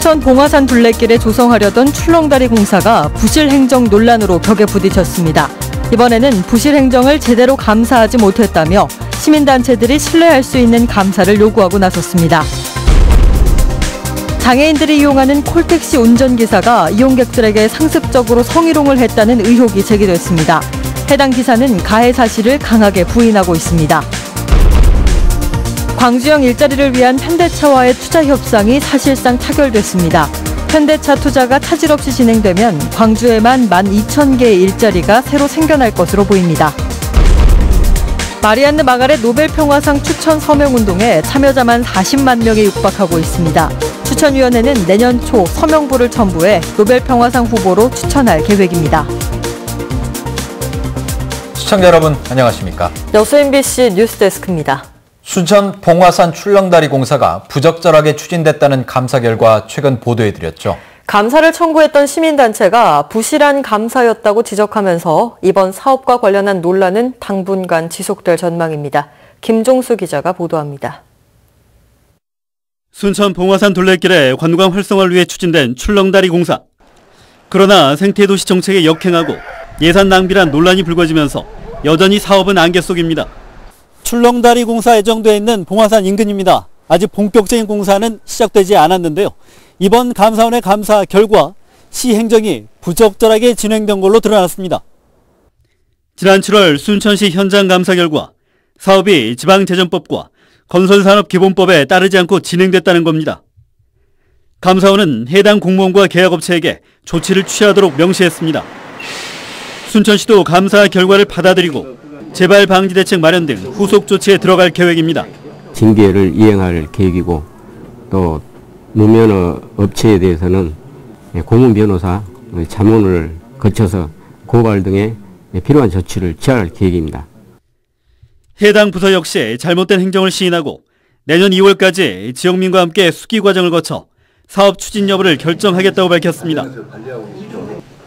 순천 봉화산 둘레길에 조성하려던 출렁다리 공사가 부실 행정 논란으로 벽에 부딪혔습니다. 이번에는 부실 행정을 제대로 감사하지 못했다며 시민단체들이 신뢰할 수 있는 감사를 요구하고 나섰습니다. 장애인들이 이용하는 콜택시 운전기사가 이용객들에게 상습적으로 성희롱을 했다는 의혹이 제기됐습니다. 해당 기사는 가해 사실을 강하게 부인하고 있습니다. 광주형 일자리를 위한 현대차와의 투자 협상이 사실상 타결됐습니다. 현대차 투자가 차질 없이 진행되면 광주에만 12,000개의 일자리가 새로 생겨날 것으로 보입니다. 마리안느 마가렛 노벨평화상 추천 서명운동에 참여자만 40만 명에 육박하고 있습니다. 추천위원회는 내년 초 서명부를 첨부해 노벨평화상 후보로 추천할 계획입니다. 시청자 여러분 안녕하십니까? 여수 MBC 뉴스데스크입니다. 순천 봉화산 출렁다리 공사가 부적절하게 추진됐다는 감사 결과 최근 보도해드렸죠. 감사를 청구했던 시민단체가 부실한 감사였다고 지적하면서 이번 사업과 관련한 논란은 당분간 지속될 전망입니다. 김종수 기자가 보도합니다. 순천 봉화산 둘레길의 관광 활성화를 위해 추진된 출렁다리 공사. 그러나 생태도시 정책에 역행하고 예산 낭비란 논란이 불거지면서 여전히 사업은 안개 속입니다. 출렁다리 공사 예정돼 있는 봉화산 인근입니다. 아직 본격적인 공사는 시작되지 않았는데요. 이번 감사원의 감사 결과 시 행정이 부적절하게 진행된 걸로 드러났습니다. 지난 7월 순천시 현장 감사 결과 사업이 지방재정법과 건설산업기본법에 따르지 않고 진행됐다는 겁니다. 감사원은 해당 공무원과 계약업체에게 조치를 취하도록 명시했습니다. 순천시도 감사 결과를 받아들이고 재발 방지 대책 마련 등 후속 조치에 들어갈 계획입니다. 징계를 이행할 계획이고 또 무면허 업체에 대해서는 고문 변호사 자문을 거쳐서 고발 등의 필요한 조치를 취할 계획입니다. 해당 부서 역시 잘못된 행정을 시인하고 내년 2월까지 지역민과 함께 수기 과정을 거쳐 사업 추진 여부를 결정하겠다고 밝혔습니다.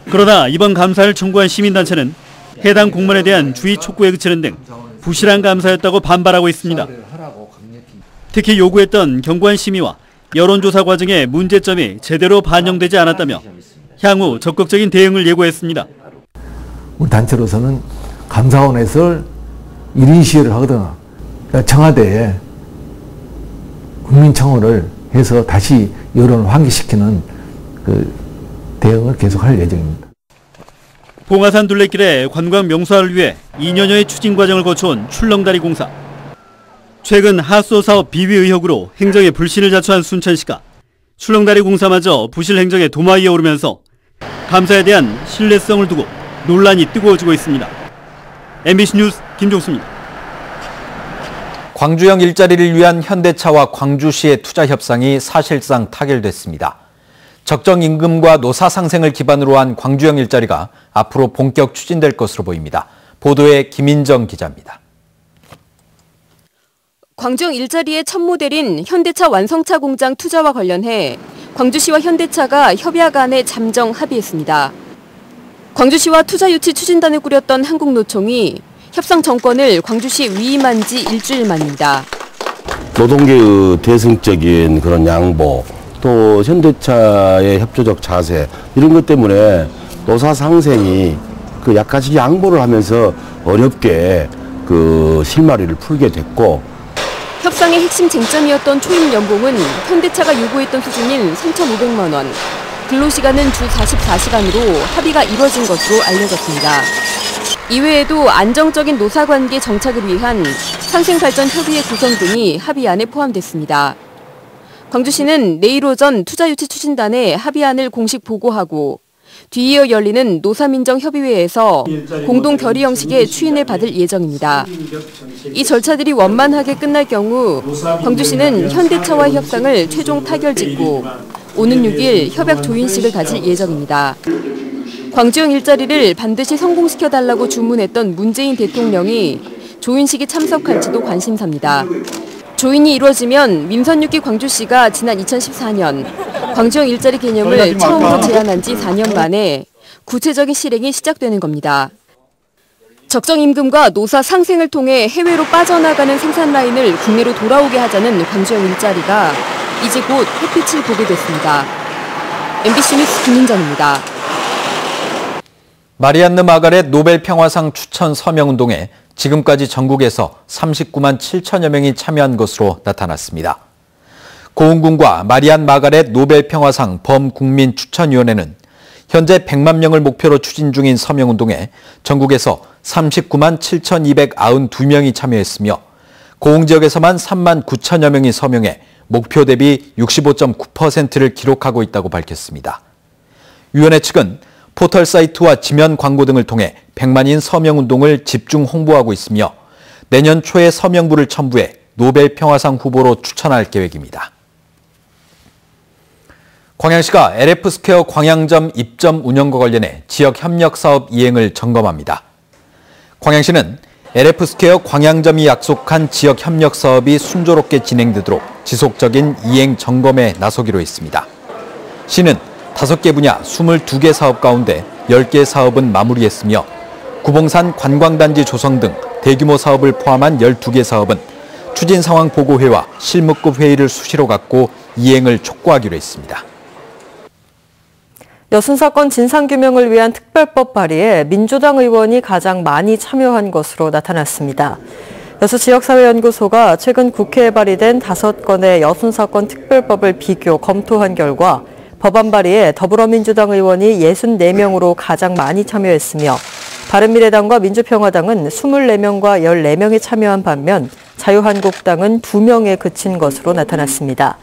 그러나 이번 감사를 청구한 시민단체는 해당 공무원에 대한 주의 촉구에 그치는 등 부실한 감사였다고 반발하고 있습니다. 특히 요구했던 경관 심의와 여론조사 과정의 문제점이 제대로 반영되지 않았다며 향후 적극적인 대응을 예고했습니다. 우리 단체로서는 감사원에서 1인 시위를 하거나 청와대에 국민청원을 해서 다시 여론을 환기시키는 대응을 계속할 예정입니다. 봉화산 둘레길의 관광 명소화를 위해 2년여의 추진 과정을 거쳐온 출렁다리 공사. 최근 하수도 사업 비위 의혹으로 행정에 불신을 자초한 순천시가 출렁다리 공사마저 부실 행정의 도마 위에 오르면서 감사에 대한 신뢰성을 두고 논란이 뜨거워지고 있습니다. MBC 뉴스 김종수입니다. 광주형 일자리를 위한 현대차와 광주시의 투자 협상이 사실상 타결됐습니다. 적정 임금과 노사 상생을 기반으로 한 광주형 일자리가 앞으로 본격 추진될 것으로 보입니다. 보도에 김인정 기자입니다. 광주형 일자리의 첫 모델인 현대차 완성차 공장 투자와 관련해 광주시와 현대차가 협의하 간에 잠정 합의했습니다. 광주시와 투자 유치 추진단을 꾸렸던 한국노총이 협상 정권을 광주시에 위임한 지 일주일 만입니다. 노동계의 대승적인 그런 양보, 또 현대차의 협조적 자세 이런 것 때문에 노사 상생이 약간씩 양보를 하면서 어렵게 실마리를 풀게 됐고, 협상의 핵심 쟁점이었던 초임 연봉은 현대차가 요구했던 수준인 3,500만 원, 근로시간은 주 44시간으로 합의가 이뤄진 것으로 알려졌습니다. 이외에도 안정적인 노사관계 정착을 위한 상생발전협의회 구성 등이 합의안에 포함됐습니다. 광주시는 내일 오전 투자유치 추진단에 합의안을 공식 보고하고 뒤이어 열리는 노사민정협의회에서 공동 결의 형식의 추인을 받을 예정입니다. 이 절차들이 원만하게 끝날 경우 광주시는 현대차와의 협상을 최종 타결짓고 오는 6일 협약 조인식을 가질 예정입니다. 광주형 일자리를 반드시 성공시켜달라고 주문했던 문재인 대통령이 조인식에 참석할지도 관심사입니다. 조인이 이루어지면 민선 6기 광주시가 지난 2014년 광주형 일자리 개념을 처음으로 제안한 지 4년 만에 구체적인 실행이 시작되는 겁니다. 적정 임금과 노사 상생을 통해 해외로 빠져나가는 생산 라인을 국내로 돌아오게 하자는 광주형 일자리가 이제 곧 햇빛을 보게 됐습니다. MBC 뉴스 김민정입니다. 마리안느 마가렛 노벨 평화상 추천 서명운동에 지금까지 전국에서 39만 7천여 명이 참여한 것으로 나타났습니다. 고흥군과 마리안 마가렛 노벨 평화상 범국민 추천위원회는 현재 100만 명을 목표로 추진 중인 서명운동에 전국에서 39만 7,292명이 참여했으며 고흥 지역에서만 3만 9천여 명이 서명해 목표 대비 65.9%를 기록하고 있다고 밝혔습니다. 위원회 측은 포털 사이트와 지면 광고 등을 통해 100만인 서명운동을 집중 홍보하고 있으며 내년 초에 서명부를 첨부해 노벨 평화상 후보로 추천할 계획입니다. 광양시가 LF스퀘어 광양점 입점 운영과 관련해 지역 협력 사업 이행을 점검합니다. 광양시는 LF스퀘어 광양점이 약속한 지역 협력 사업이 순조롭게 진행되도록 지속적인 이행 점검에 나서기로 했습니다. 시는 5개 분야 22개 사업 가운데 10개 사업은 마무리했으며 구봉산 관광단지 조성 등 대규모 사업을 포함한 12개 사업은 추진 상황 보고회와 실무급 회의를 수시로 갖고 이행을 촉구하기로 했습니다. 여순 사건 진상규명을 위한 특별법 발의에 민주당 의원이 가장 많이 참여한 것으로 나타났습니다. 여수 지역사회연구소가 최근 국회에 발의된 5건의 여순 사건 특별법을 비교 검토한 결과 법안 발의에 더불어민주당 의원이 64명으로 가장 많이 참여했으며 바른미래당과 민주평화당은 24명과 14명이 참여한 반면 자유한국당은 2명에 그친 것으로 나타났습니다.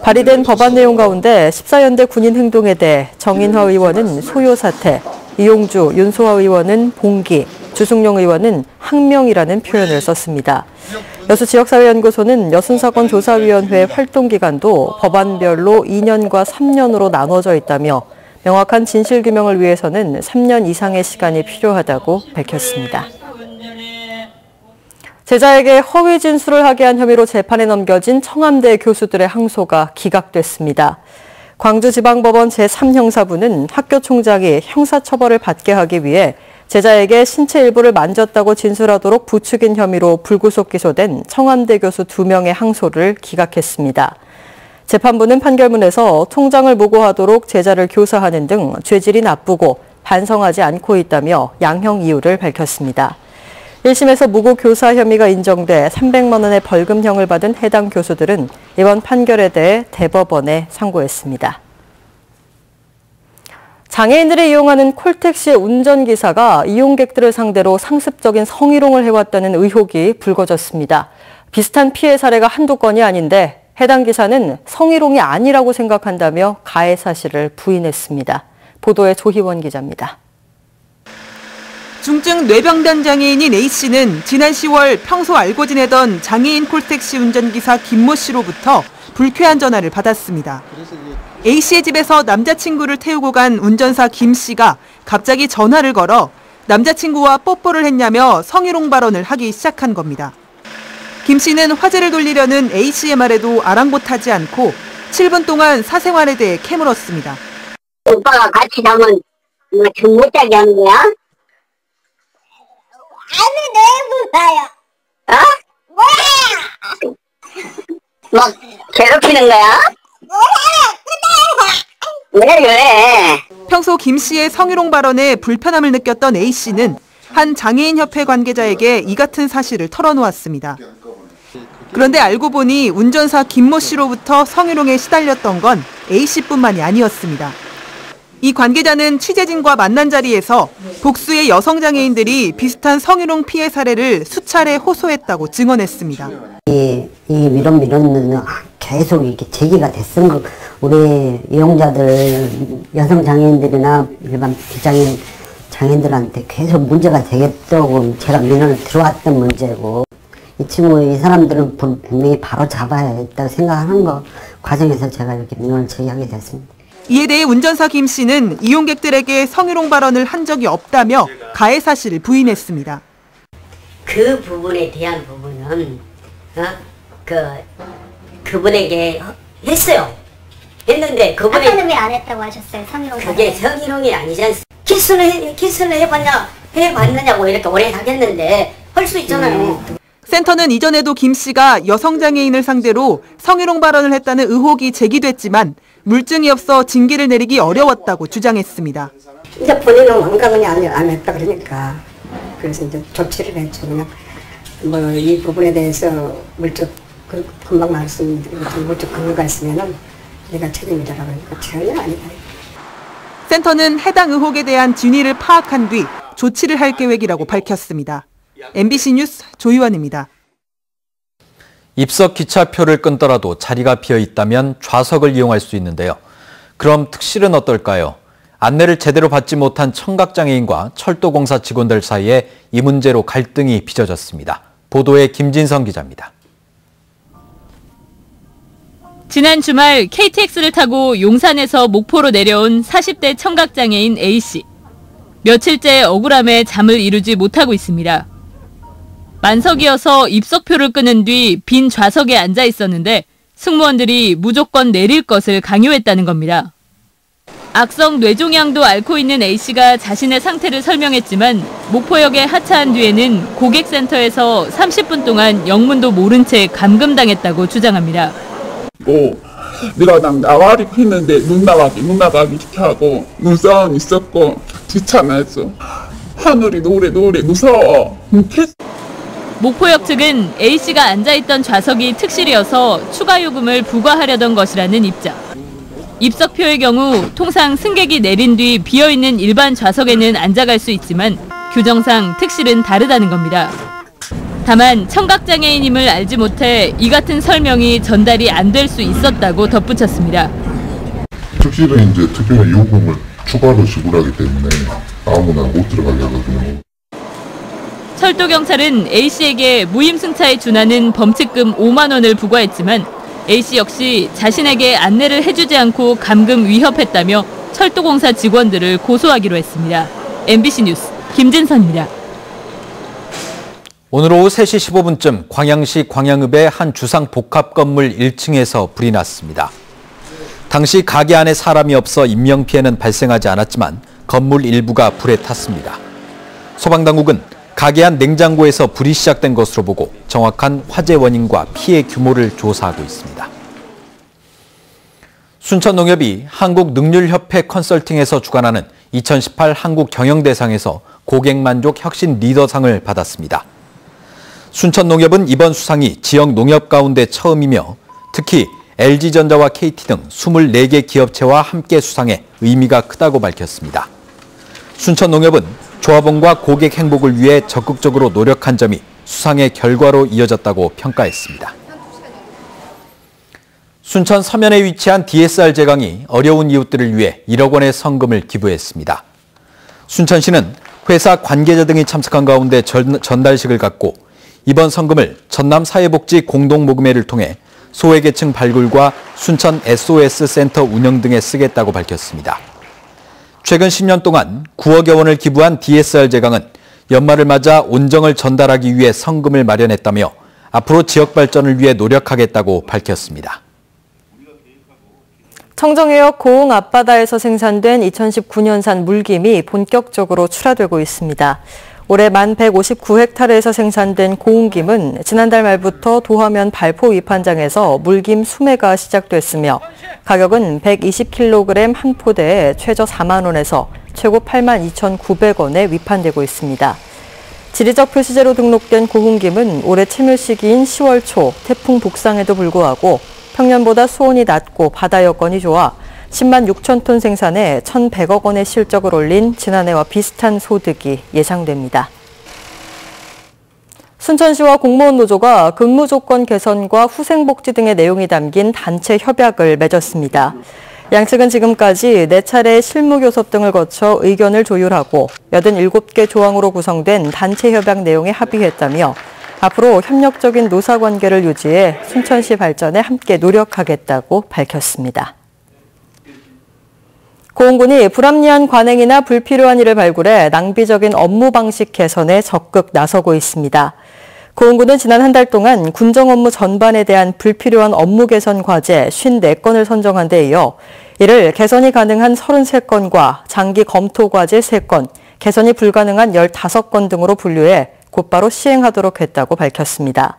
발의된 법안 내용 가운데 14연대 군인 행동에 대해 정인화 의원은 소요 사퇴, 이용주, 윤소아 의원은 봉기, 주승용 의원은 항명이라는 표현을 썼습니다. 여수 지역사회연구소는 여순사건 조사위원회 활동기간도 법안별로 2년과 3년으로 나눠져 있다며 명확한 진실규명을 위해서는 3년 이상의 시간이 필요하다고 밝혔습니다. 제자에게 허위 진술을 하게 한 혐의로 재판에 넘겨진 청암대 교수들의 항소가 기각됐습니다. 광주지방법원 제3형사부는 학교 총장이 형사처벌을 받게 하기 위해 제자에게 신체 일부를 만졌다고 진술하도록 부추긴 혐의로 불구속 기소된 청암대 교수 2명의 항소를 기각했습니다. 재판부는 판결문에서 총장을 모고하도록 제자를 교사하는 등 죄질이 나쁘고 반성하지 않고 있다며 양형 이유를 밝혔습니다. 1심에서 무고 교사 혐의가 인정돼 300만 원의 벌금형을 받은 해당 교수들은 이번 판결에 대해 대법원에 상고했습니다. 장애인들이 이용하는 콜택시의 운전기사가 이용객들을 상대로 상습적인 성희롱을 해왔다는 의혹이 불거졌습니다. 비슷한 피해 사례가 한두 건이 아닌데 해당 기사는 성희롱이 아니라고 생각한다며 가해 사실을 부인했습니다. 보도에 조희원 기자입니다. 중증 뇌병변 장애인인 A씨는 지난 10월 평소 알고 지내던 장애인 콜택시 운전기사 김모 씨로부터 불쾌한 전화를 받았습니다. A씨의 집에서 남자친구를 태우고 간 운전사 김 씨가 갑자기 전화를 걸어 남자친구와 뽀뽀를 했냐며 성희롱 발언을 하기 시작한 겁니다. 김 씨는 화제를 돌리려는 A씨의 말에도 아랑곳하지 않고 7분 동안 사생활에 대해 캐물었습니다. 오빠가 같이 나면 좀 못 자게 하는 거야? 아니, 내 불러요. 어? 뭐야? 막 괴롭히는 거야? 왜? 평소 김 씨의 성희롱 발언에 불편함을 느꼈던 A 씨는 한 장애인협회 관계자에게 이 같은 사실을 털어놓았습니다. 그런데 알고 보니 운전사 김모 씨로부터 성희롱에 시달렸던 건 A 씨뿐만이 아니었습니다. 이 관계자는 취재진과 만난 자리에서 복수의 여성 장애인들이 비슷한 성희롱 피해 사례를 수차례 호소했다고 증언했습니다. 이 미론은 계속 이렇게 제기가 됐은 거. 우리 이용자들, 여성 장애인들이나 일반 비장애인 장애인들한테 계속 문제가 되겠다고 제가 민원을 들어왔던 문제고, 이 사람들은 분명히 바로 잡아야 했다고 생각하는 거 과정에서 제가 이렇게 민원을 제기하게 됐습니다. 이에 대해 운전사 김 씨는 이용객들에게 성희롱 발언을 한 적이 없다며 가해 사실을 부인했습니다. 그 부분에 대한 부분은 그분에게 했어요. 했는데 그분이 아까는 왜 안 했다고 하셨어요? 성희롱. 그게 성희롱이 아니지 않습니까? 키스는 해봤느냐고 이렇게 오래 하겠는데 할 수 있잖아요. 센터는 이전에도 김 씨가 여성장애인을 상대로 성희롱 발언을 했다는 의혹이 제기됐지만 물증이 없어 징계를 내리기 어려웠다고 주장했습니다. 이제 본인은 완강히 안 했다 그러니까 그래서 이제 조치를 했죠. 그냥 뭐 이 부분에 대해서 물적 금방 말씀드린 물적 근거가 있으면은 내가 책임이다라고 하니까 전혀 아니다. 센터는 해당 의혹에 대한 진위를 파악한 뒤 조치를 할 계획이라고 밝혔습니다. MBC 뉴스 조희원입니다. 입석 기차표를 끊더라도 자리가 비어 있다면 좌석을 이용할 수 있는데요. 그럼 특실은 어떨까요? 안내를 제대로 받지 못한 청각장애인과 철도공사 직원들 사이에 이 문제로 갈등이 빚어졌습니다. 보도에 김진성 기자입니다. 지난 주말 KTX를 타고 용산에서 목포로 내려온 40대 청각장애인 A씨. 며칠째 억울함에 잠을 이루지 못하고 있습니다. 만석이어서 입석표를 끊은 뒤 빈 좌석에 앉아 있었는데 승무원들이 무조건 내릴 것을 강요했다는 겁니다. 악성 뇌종양도 앓고 있는 A씨가 자신의 상태를 설명했지만 목포역에 하차한 뒤에는 고객센터에서 30분 동안 영문도 모른 채 감금당했다고 주장합니다. 내가 나와리 했는데 눈 나가기 이렇게 하고 눈싸움 있었고 귀찮아했어. 하늘이 노래 무서워. 목포역 측은 A씨가 앉아있던 좌석이 특실이어서 추가 요금을 부과하려던 것이라는 입장. 입석표의 경우 통상 승객이 내린 뒤 비어있는 일반 좌석에는 앉아갈 수 있지만 규정상 특실은 다르다는 겁니다. 다만 청각장애인임을 알지 못해 이 같은 설명이 전달이 안 될 수 있었다고 덧붙였습니다. 특실은 이제 특별한 요금을 추가로 지불하기 때문에 아무나 못 들어가게 하거든요. 철도경찰은 A씨에게 무임승차에 준하는 범칙금 5만 원을 부과했지만 A씨 역시 자신에게 안내를 해주지 않고 감금 위협했다며 철도공사 직원들을 고소하기로 했습니다. MBC 뉴스 김진선입니다. 오늘 오후 3시 15분쯤 광양시 광양읍의 한 주상 복합 건물 1층에서 불이 났습니다. 당시 가게 안에 사람이 없어 인명피해는 발생하지 않았지만 건물 일부가 불에 탔습니다. 소방당국은 가게 안 냉장고에서 불이 시작된 것으로 보고 정확한 화재 원인과 피해 규모를 조사하고 있습니다. 순천농협이 한국능률협회 컨설팅에서 주관하는 2018 한국경영대상에서 고객만족 혁신 리더상을 받았습니다. 순천농협은 이번 수상이 지역 농협 가운데 처음이며 특히 LG전자와 KT 등 24개 기업체와 함께 수상해 의미가 크다고 밝혔습니다. 순천농협은 조합원과 고객 행복을 위해 적극적으로 노력한 점이 수상의 결과로 이어졌다고 평가했습니다. 순천 서면에 위치한 DSR 제강이 어려운 이웃들을 위해 1억 원의 성금을 기부했습니다. 순천시는 회사 관계자 등이 참석한 가운데 전달식을 갖고 이번 성금을 전남사회복지 공동모금회를 통해 소외계층 발굴과 순천 SOS 센터 운영 등에 쓰겠다고 밝혔습니다. 최근 10년 동안 9억여 원을 기부한 DSR 제강은 연말을 맞아 온정을 전달하기 위해 성금을 마련했다며 앞으로 지역 발전을 위해 노력하겠다고 밝혔습니다. 청정해역 고흥 앞바다에서 생산된 2019년산 물김이 본격적으로 출하되고 있습니다. 올해 만 159헥타르에서 생산된 고흥김은 지난달 말부터 도하면 발포 위판장에서 물김 수매가 시작됐으며 가격은 120kg 한 포대에 최저 4만 원에서 최고 82,900원에 위판되고 있습니다. 지리적 표시제로 등록된 고흥김은 올해 채물 시기인 10월 초 태풍 북상에도 불구하고 평년보다 수온이 낮고 바다 여건이 좋아 10만 6천 톤 생산에 1,100억 원의 실적을 올린 지난해와 비슷한 소득이 예상됩니다. 순천시와 공무원 노조가 근무 조건 개선과 후생복지 등의 내용이 담긴 단체 협약을 맺었습니다. 양측은 지금까지 4차례 실무교섭 등을 거쳐 의견을 조율하고 87개 조항으로 구성된 단체 협약 내용에 합의했다며 앞으로 협력적인 노사관계를 유지해 순천시 발전에 함께 노력하겠다고 밝혔습니다. 고흥군이 불합리한 관행이나 불필요한 일을 발굴해 낭비적인 업무 방식 개선에 적극 나서고 있습니다. 고흥군은 지난 한 달 동안 군정 업무 전반에 대한 불필요한 업무 개선 과제 54건을 선정한 데 이어 이를 개선이 가능한 33건과 장기 검토 과제 3건, 개선이 불가능한 15건 등으로 분류해 곧바로 시행하도록 했다고 밝혔습니다.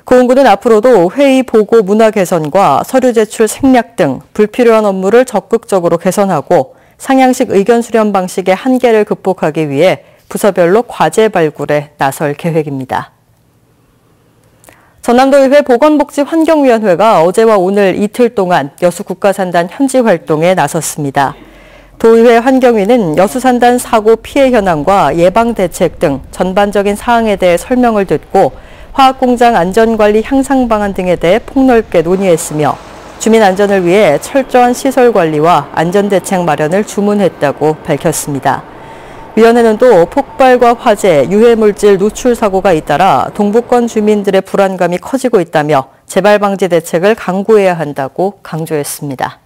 고흥군은 앞으로도 회의 보고 문화 개선과 서류 제출 생략 등 불필요한 업무를 적극적으로 개선하고 상향식 의견 수렴 방식의 한계를 극복하기 위해 부서별로 과제 발굴에 나설 계획입니다. 전남도의회 보건복지환경위원회가 어제와 오늘 이틀 동안 여수국가산단 현지 활동에 나섰습니다. 도의회 환경위는 여수산단 사고 피해 현황과 예방 대책 등 전반적인 사항에 대해 설명을 듣고 화학공장 안전관리 향상 방안 등에 대해 폭넓게 논의했으며 주민 안전을 위해 철저한 시설 관리와 안전대책 마련을 주문했다고 밝혔습니다. 위원회는 또 폭발과 화재, 유해물질 누출 사고가 잇따라 동부권 주민들의 불안감이 커지고 있다며 재발 방지 대책을 강구해야 한다고 강조했습니다.